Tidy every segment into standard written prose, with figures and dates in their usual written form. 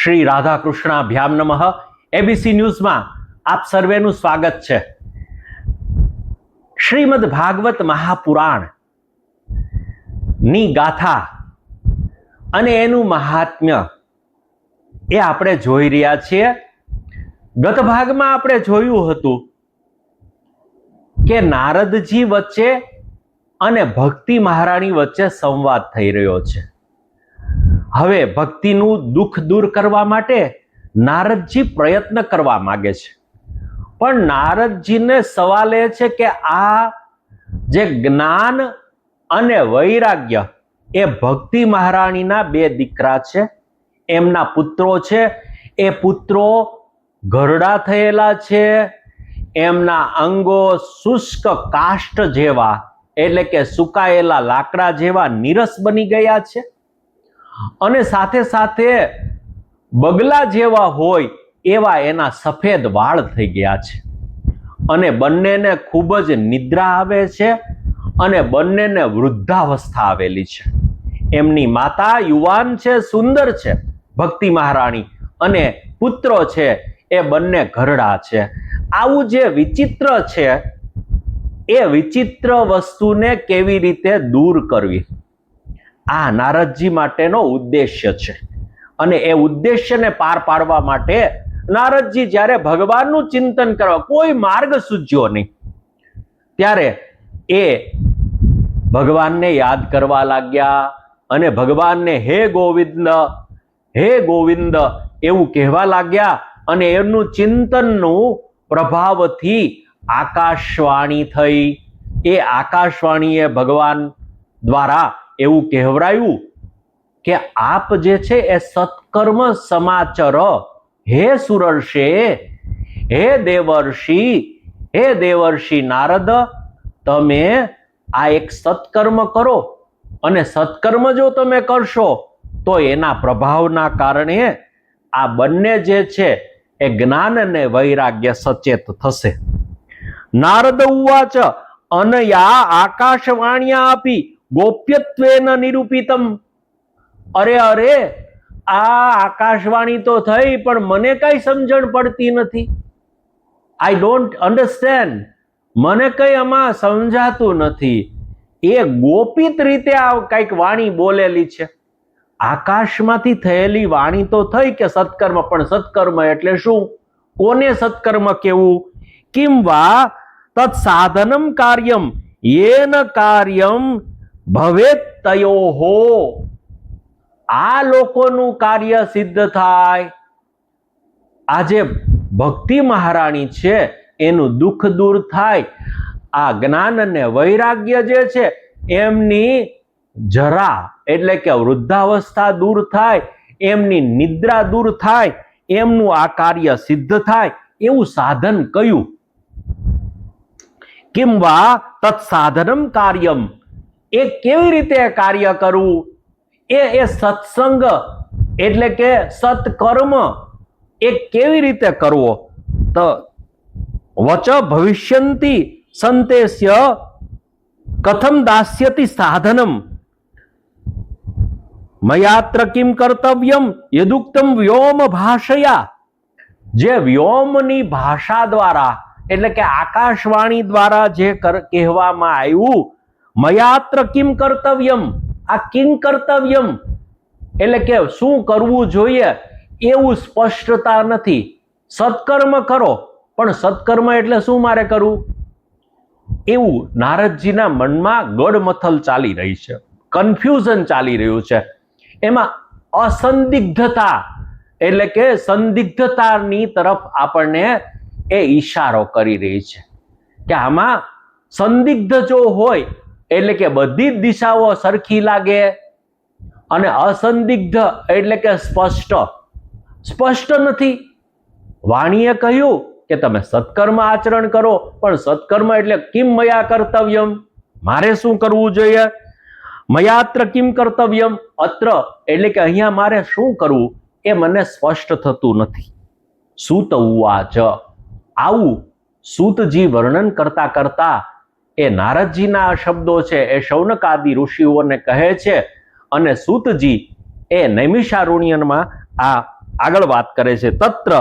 શ્રી રાધા કૃષ્ણાભ્યામ નમઃ. એબીસી ન્યૂઝમાં આપ સર્વેનું સ્વાગત છે. શ્રીમદ ભાગવત મહાપુરાણ ની ગાથા અને એનું મહાત્મ્ય એ આપણે જોઈ રહ્યા છીએ. ગત ભાગમાં આપણે જોયું હતું કે નારદજી વચ્ચે અને ભક્તિ મહારાણી વચ્ચે સંવાદ થઈ રહ્યો છે. હવે ભક્તિનું દુઃખ દૂર કરવા માટે નારદજી પ્રયત્ન કરવા માંગે છે, પણ નારદજીને સવાલ એ છે કે આ જે જ્ઞાન અને વૈરાગ્ય એ ભક્તિ મહારાણીના બે દીકરા છે, એમના પુત્રો છે. એ પુત્રો ઘરડા થયેલા છે, એમના અંગો શુષ્ક કાષ્ઠ જેવા એટલે કે સુકાયેલા લાકડા જેવા નીરસ બની ગયા છે, અને સાથે સાથે બગલા જેવા હોય એવા એના સફેદ વાળ થઈ ગયા છે, અને બંનેને ખૂબ જ નિદ્રા આવે છે અને બંનેને વૃદ્ધાવસ્થા આવેલી છે. એમની માતા યુવાન છે, સુંદર છે ભક્તિ મહારાણી, અને પુત્રો છે એ બંને ઘરડા છે. આવું જે વિચિત્ર છે એ વિચિત્ર વસ્તુને કેવી રીતે દૂર કરવી, આ નારદજી માટેનો ઉદ્દેશ્ય છે. અને એ ઉદ્દેશ્યને પાર પાડવા માટે નારદજી જ્યારે ભગવાનનું ચિંતન કરવા, કોઈ માર્ગ સૂઝ્યો નહીં, ત્યારે એ ભગવાનને યાદ કરવા લાગ્યા અને ભગવાનને હે ગોવિંદ એવું કહેવા લાગ્યા. અને એમનું ચિંતનનું પ્રભાવથી આકાશવાણી થઈ. એ આકાશવાણીએ ભગવાન દ્વારા એવું કહેવરાયું કે આપ જે છે એ સત્કર્મ સમાચર, હે સુરર્ષે, હે દેવર્ષિ નારદ, તમે આ એક સત્કર્મ કરો, અને સત્કર્મ જો તમે કરશો તો એના પ્રભાવના કારણે આ બંને જે છે એ જ્ઞાન અને વૈરાગ્ય સચેત થશે. નારદ ઉવાચ અનયા આકાશવાણ્યા આપી ગોપ્યત્વેન નિરૂપિતમ. અરે આ આકાશવાણી તો થઈ, પણ મને કઈ સમજણ પડતી નથી. I don't understand. મને કઈ આમાં સમજાતું નથી. એ ગોપિત રીતે આ કઈક વાણી બોલેલી છે. આકાશમાંથી થયેલી વાણી તો થઈ કે સત્કર્મ, પણ સત્કર્મ એટલે શું? કોને સત્કર્મ કેવું? કિમ વા તત્ સાધનમ કાર્યમ યેન કાર્યમ ભવેત તયોહો. આ લોકોનું કાર્ય સિદ્ધ થાય. આજે ભક્તિ મહારાણી છે એનું દુઃખ દૂર થાય, આ જ્ઞાન અને વૈરાગ્ય જે છે એમની જરા એટલે કે વૃદ્ધાવસ્થા દૂર થાય, એમની નિદ્રા દૂર થાય, એમનું આ કાર્ય સિદ્ધ થાય. એવું સાધન કયું? કિમ વા તત્ સાધનમ કાર્યમ. એ કેવી રીતે કાર્ય કરવું? એ સત્સંગ એટલે કે સત્કર્મ એ કેવી રીતે કરવો? તો વચ ભવિષ્યંતિ સંતેસ્ય કથમ દાસ્યતિ સાધનમ મયાત્ર કિમ કર્તવ્યમ યદુક્તમ વ્યોમ ભાષયા. જે વ્યોમની ભાષા દ્વારા એટલે કે આકાશવાણી દ્વારા જે કહેવામાં આવ્યું, મયાત્ર કિમ કર્તવ્યમ. આ કિમ કર્તવ્યમ એટલે કે શું કરવું જોઈએ એવું સ્પષ્ટતા નથી. સત્કર્મ કરો, પણ સત્કર્મ એટલે શું મારે કરવું એવું નારદજીના મનમાં ગડમથલ ચાલી રહી છે, કન્ફ્યુઝન ચાલી રહ્યું છે. એમાં અસંદિગ્ધતા એટલે કે સંદિગ્ધતાની તરફ આપણને એ ઈશારો કરી રહી છે કે આમાં સંદિગ્ધ જો હોય એટલે કે બધી જ દિશાઓ સરખી લાગે, અને અસંદિગ્ધ એટલે કે સ્પષ્ટ નથી. વાણીએ કહ્યું કે તમે સત્કર્મ આચરણ કરો, પણ સત્કર્મ એટલે કિમ મયા કર્તવ્યમ, મારે શું કરવું જોઈએ? મયાત્ર કિમ કર્તવ્યમ, અત્ર એટલે કે અહીંયા મારે શું કરવું એ મને સ્પષ્ટ થતું નથી. સૂત ઉવાચ. આવું સૂતજી વર્ણન કરતા કરતા એ નારદજીના શબ્દો છે એ શૌનકાદિ ઋષિઓને કહે છે, અને સૂતજી એ નૈમિષારણ્યમાં આ આગળ વાત કરે છે. તત્ર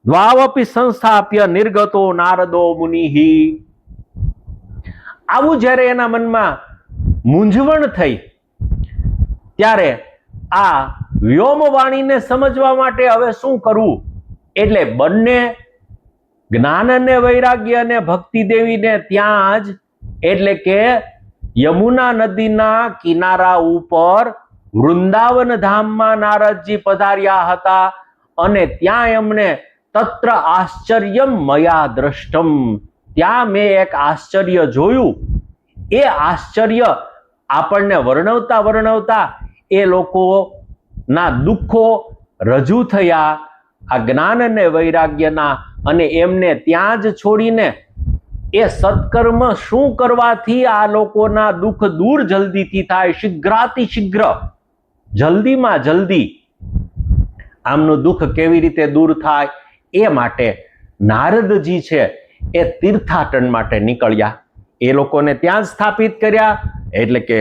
દ્વાવપી સંસ્થાપ્ય નિર્ગતો નારદો મુનિહિ. આવું જ્યારે એના મનમાં મૂંઝવણ થઈ ત્યારે આ વ્યોમવાણીને સમજવા માટે હવે શું કરવું, એટલે બંને જ્ઞાન અને વૈરાગ્ય અને ભક્તિ દેવીને ત્યાં જ એટલે કે યમુના નદીના કિનારા ઉપર વૃંદાવન ધામમાં નારદજી પધાર્યા હતા અને ત્યાં એમણે તત્ર આશ્ચર્યમ મયા દ્રષ્ટમ, ત્યાં મેં એક આશ્ચર્ય જોયું. એ આશ્ચર્ય આપણને વર્ણવતા વર્ણવતા એ લોકોના દુઃખો રજૂ થયા આ જ્ઞાન અને વૈરાગ્યના, અને એમને ત્યાં જ છોડીને એ સત્કર્મ શું કરવાથી આ લોકોના દુઃખ દૂર જલ્દીથી થાય, શીઘ્રાતિ શીઘ્ર, જલ્દીમાં જલ્દી આમનું દુઃખ કેવી રીતે દૂર થાય એ માટે નારદજી છે એ તીર્થાટન માટે નીકળ્યા. એ લોકોને ત્યાં જ સ્થાપિત કર્યા. એટલે કે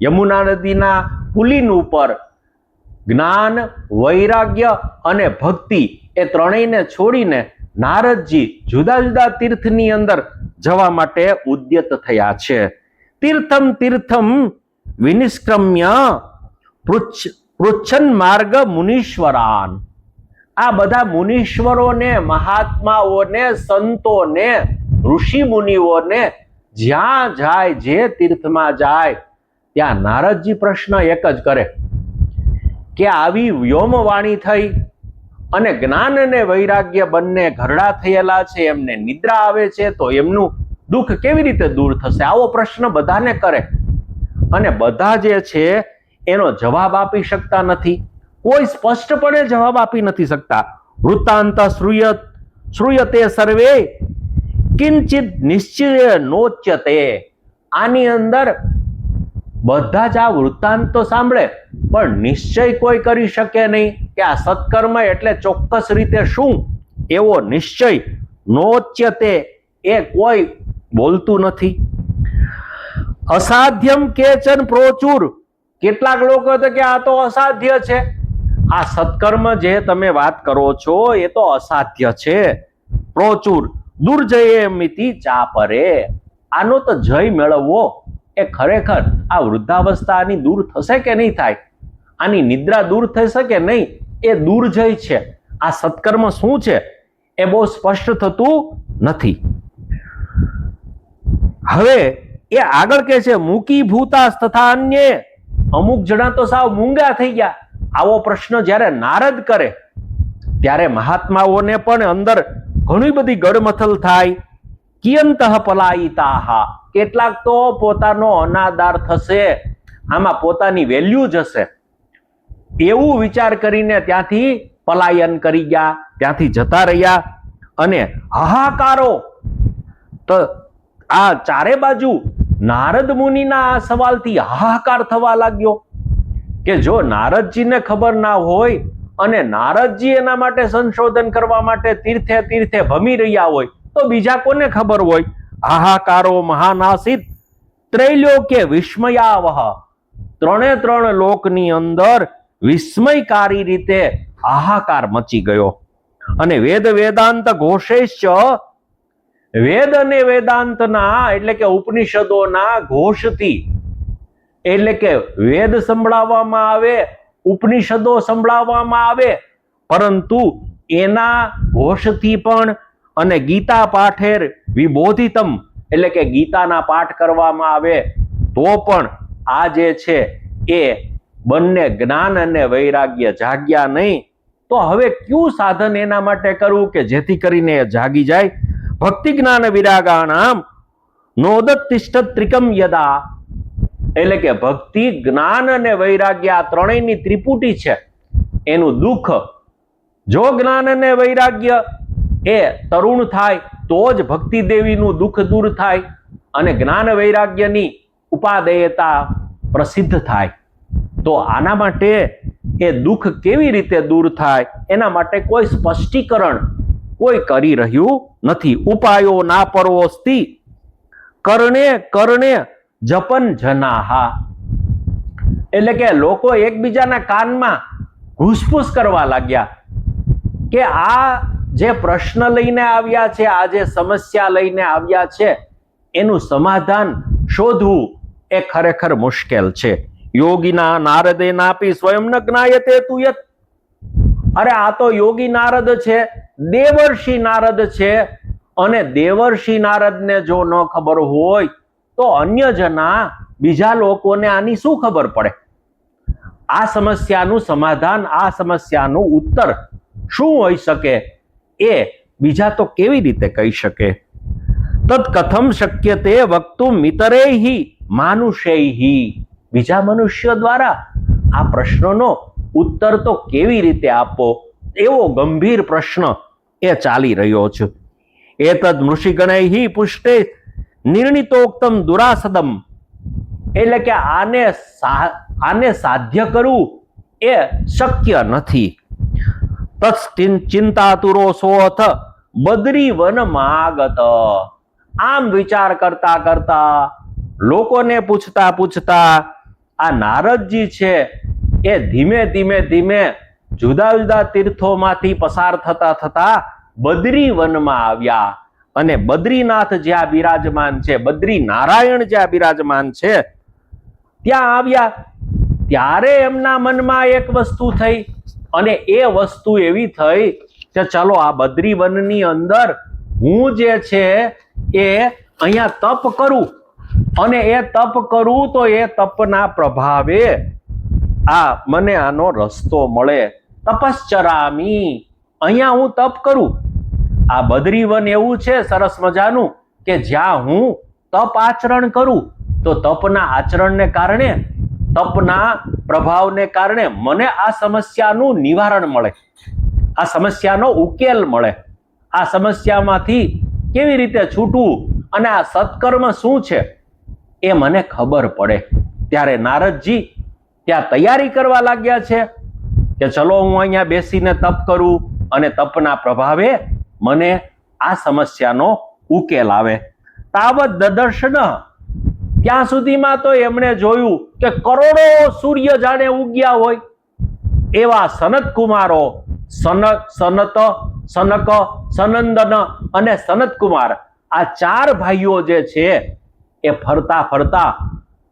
યમુના નદીના પુલિન ઉપર જ્ઞાન, વૈરાગ્ય અને ભક્તિ એ ત્રણેયને છોડીને નારદજી જુદા જુદા તીર્થની અંદર જવા માટે ઉદ્યત થયા છે. તીર્થમ તીર્થમ વિનિષ્ક્રમ્ય પૃચ્છન માર્ગ મુનીશ્વરાન. આ બધા મુનીશ્વરોને, મહાત્માઓને, સંતોને, ઋષિ મુનિઓને જ્યાં જાય, જે તીર્થમાં જાય ત્યાં નારદજી પ્રશ્ન એક જ કરે કે આવી વ્યોમવાણી થઈ અને જ્ઞાન અને વૈરાગ્ય બંને ઘરડા થયેલા છે, એમને નિદ્રા આવે છે, તો એમનું દુઃખ કેવી રીતે દૂર થશે? આવો પ્રશ્ન બધાને કરે અને બધા જે છે એનો જવાબ આપી શકતા નથી. કોઈ સ્પષ્ટપણે જવાબ આપી નથી શકતા. વૃત્તાંત શ્રૂયતે સર્વે કિંચિત નિશ્ચય નોચ્યતે. આની અંદર બધા જ આ વૃત્તાંત તો સાંભળે પણ નિશ્ચય કોઈ કરી શકે નહીં કે આ સત્કર્મ એટલે ચોક્કસ રીતે શું, એવો નિશ્ચય નોચ્યતે એ કોઈ બોલતું નથી. અસાધ્યમ કેચન પ્રોચુર. કેટલાક લોકો તો કે આ તો અસાધ્ય છે, આ સત્કર્મ જે તમે વાત કરો છો એ તો અસાધ્ય છે. પ્રોચુર દુર્જય મિતિ ચાપરે. આનો તો જય મેળવવો એ ખરેખર આ વૃદ્ધાવસ્થાની દૂર થશે કે નહીં થાય, આની નિદ્રા દૂર થશે કે નહીં, એ દુર્જય છે. આ સત્કર્મ શું છે એ બહુ સ્પષ્ટ થતું નથી. હવે એ આગળ કે છે મૂકી ભૂતાસ તથા અન્ય. અમુક જણા તો સાવ મૂંગા થઈ ગયા. આવો પ્રશ્ન જ્યારે નારદ કરે ત્યારે મહાત્માઓને પણ અંદર ઘણી બધી ગડમથલ થાય. કિયંતઃ પલાયિતાહ. કેટલાક તો પોતાનો અનાદાર થશે, આમાં પોતાની વેલ્યુ જશે એવું વિચાર કરીને ત્યાંથી પલાયન કરી ગયા, ત્યાંથી જતા રહ્યા. અને હાહાકારો તો આ ચારે બાજુ નારદ મુનિના આ સવાલથી હાહાકાર થવા લાગ્યો કે જો નારદજીને ખબર ના હોય અને નારદજી એના માટે સંશોધન કરવા માટે તીર્થે તીર્થે ભમી રહ્યા હોય તો બીજા કોને ખબર હોય. હાહાકારો મહાનાસિત ત્રૈલોક્ય વિસ્મયાવહ. ત્રણે ત્રણ લોકની અંદર વિસ્મયકારી રીતે હાહાકાર મચી ગયો. અને વેદ વેદાંત ઘોષેશ. વેદ અને વેદાંતના એટલે કે ઉપનિષદોના ઘોષથી, એટલે કે વેદ સંભળાવવામાં આવે, ઉપનિષદો સંભળાવવામાં આવે, પરંતુ એના ઘોષથી પણ અને ગીતા પાઠેર વિબોધિતમ એટલે કે ગીતાના પાઠ કરવામાં આવે તો પણ આ જે છે એ બંને જ્ઞાન અને વૈરાગ્ય જાગ્યા નહીં. તો હવે કયું સાધન એના માટે કરવું કે જેથી કરીને જાગી જાય? ભક્તિ જ્ઞાન વિરાગાણામ નોદતિષ્ઠ ત્રિકમ યદા. એટલે કે ભક્તિ, જ્ઞાન અને વૈરાગ્ય આ ત્રણેયની ત્રિપુટી છે. એનું દુઃખ જો જ્ઞાન અને વૈરાગ્ય એ તરુણ થાય તો જ ભક્તિ દેવીનું દુઃખ દૂર થાય અને જ્ઞાન વૈરાગ્યની ઉપાદેયતા પ્રસિદ્ધ થાય. તો આના માટે એ દુઃખ કેવી રીતે દૂર થાય એના માટે કોઈ સ્પષ્ટીકરણ કોઈ કરી રહ્યું નથી. ઉપાયો ના પરોસ્તિ કર્ણે કર્ણે જપન જનાહા. એટલે કે લોકો એકબીજાના કાનમાં ઘૂસપૂસ કરવા લાગ્યા કે આ જે પ્રશ્ન લઈને આવ્યા છે, આ જે સમસ્યા લઈને આવ્યા છે, એનું સમાધાન શોધવું એ ખરેખર મુશ્કેલ છે. યોગીના નારદે નાપી સ્વયં ન જ્ઞાયતે તુ યત. અરે આ તો યોગી નારદ છે, દેવર્ષિ નારદ છે, અને દેવર્ષિ નારદને જો ન ખબર હોય તો અન્ય જના બીજા લોકોને આની શું ખબર પડે? આ સમસ્યાનું સમાધાન, આ સમસ્યાનું ઉત્તર શું હોઈ શકે એ બીજા તો કેવી રીતે કહી શકે? તદ કથમ શક્યતે વક્તુમ મિતરેહી માનુષૈહી. બીજા મનુષ્ય દ્વારા આ પ્રશ્નનો ઉત્તર તો કેવી રીતે આપો, એવો ગંભીર પ્રશ્ન એ ચાલી રહ્યો છે. એતદ ઋષિગણૈ પુષ્ટે નિર્ણિતોક્તમ દુરાસદમ. એટલે કે આને સાધ્ય કરવું એ શક્ય નથી. તત્ચિંતાતુરો સોથ બદ્રી વન માગત. આમ વિચાર કરતા કરતા, લોકોને પૂછતા પૂછતા આ નારદજી છે એ ધીમે ધીમે ધીમે જુદા જુદા તીર્થોમાંથી પસાર થતા થતા બદ્રી વનમાં આવ્યા. અને બદ્રીનાથ જ્યાં બિરાજમાન છે, બદ્રી નારાયણ જ્યાં બિરાજમાન છે, ત્યાં આવ્યા. ત્યારે એમના મનમાં એક વસ્તુ થઈ, અને એ વસ્તુ એવી થઈ કે ચલો આ બદ્રી વનની અંદર હું જે છે એ અહીંયા તપ કરું, અને એ તપ કરું તો એ તપના પ્રભાવે આ મને આનો રસ્તો મળે. તપશ્ચરામી, અહીંયા હું તપ કરું. આ બદ્રીવન એવું છે સરસ મજાનું કે જ્યાં હું તપ આચરણ કરું તો તપના આચરણને કારણે, તપના પ્રભાવને કારણે મને આ સમસ્યાનું નિવારણ મળે, આ સમસ્યાનો ઉકેલ મળે, આ સમસ્યામાંથી કેવી રીતે છૂટવું અને આ સત્કર્મ શું છે એ મને ખબર પડે. ત્યારે નારદજી ત્યાં તૈયારી કરવા લાગ્યા છે કે ચલો હું અહીંયા બેસીને તપ કરું અને તપના પ્રભાવે મને આ સમસ્યાનો ઉકેલ આવે. તાવત દદર્શન, ત્યાં સુધીમાં તો એમણે જોયું કે કરોડો સૂર્ય જાણે ઉગ્યા હોય એવા સનત કુમારો, સનક, સનંદન અને સનત કુમાર, આ ચાર ભાઈઓ જે છે એ ફરતા ફરતા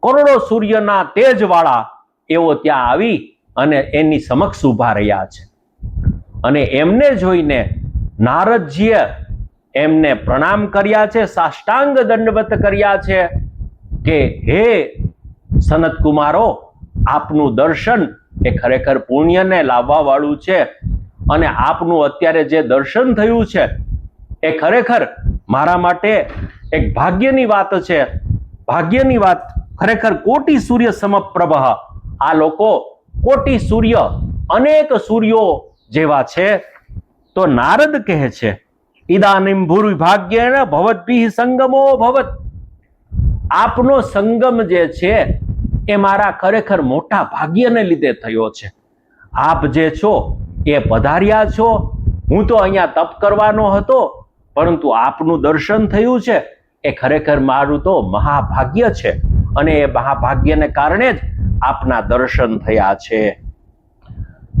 કરોડો સૂર્યના તેજવાળા એવો ત્યાં આવી અને એની સમક્ષ ઉભા રહ્યા છે. અને એમને જોઈને નારદજીએ એમને પ્રણામ કર્યા છે, સાષ્ટાંગ દંડવત કર્યા છે કે હે સનત કુમારો, આપનું દર્શન એ ખરેખર પુણ્યને લાવવા વાળું છે, અને આપનું અત્યારે જે દર્શન થયું છે એ ખરેખર મારા માટે એક ભાગ્યની વાત છે. ભાગ્યની વાત, ખરેખર કોટી સૂર્ય સમપ્રભ. આ લોકો કોટી સૂર્ય, અનેક સૂર્યો જેવા છે. તો નારદ કહે છે ઇદાનીમ ભૂરિ ભાગ્યેન ભવદ્ભિઃ સંગમો ભવત. આપનો સંગમ જે છે એ મારા ખરેખર મોટા ભાગ્યને લીધે થયો છે. આપ જે છો એ પધાર્યા છો. હું તો અહીંયા તપ કરવાનો હતો, પરંતુ આપનું દર્શન થયું છે એ ખરેખર મારું તો મહાભાગ્ય છે, અને એ મહાભાગ્યને કારણે જ આપના દર્શન થયા છે.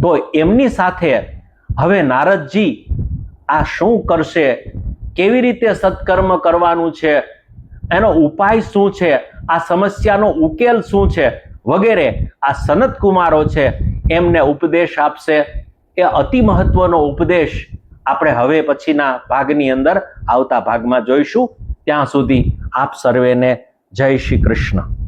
તો એમની સાથે હવે નારદજી આ શું કરશે, કેવી રીતે સત્કર્મ કરવાનું છે, એનો ઉપાય શું છે, આ સમસ્યાનો ઉકેલ શું છે વગેરે આ સનત કુમારો છે એમને ઉપદેશ આપશે. એ અતિ મહત્વનો ઉપદેશ આપણે હવે પછીના ભાગની અંદર આવતા ભાગમાં જોઈશું. ત્યાં સુધી આપ સર્વેને જય શ્રી કૃષ્ણ.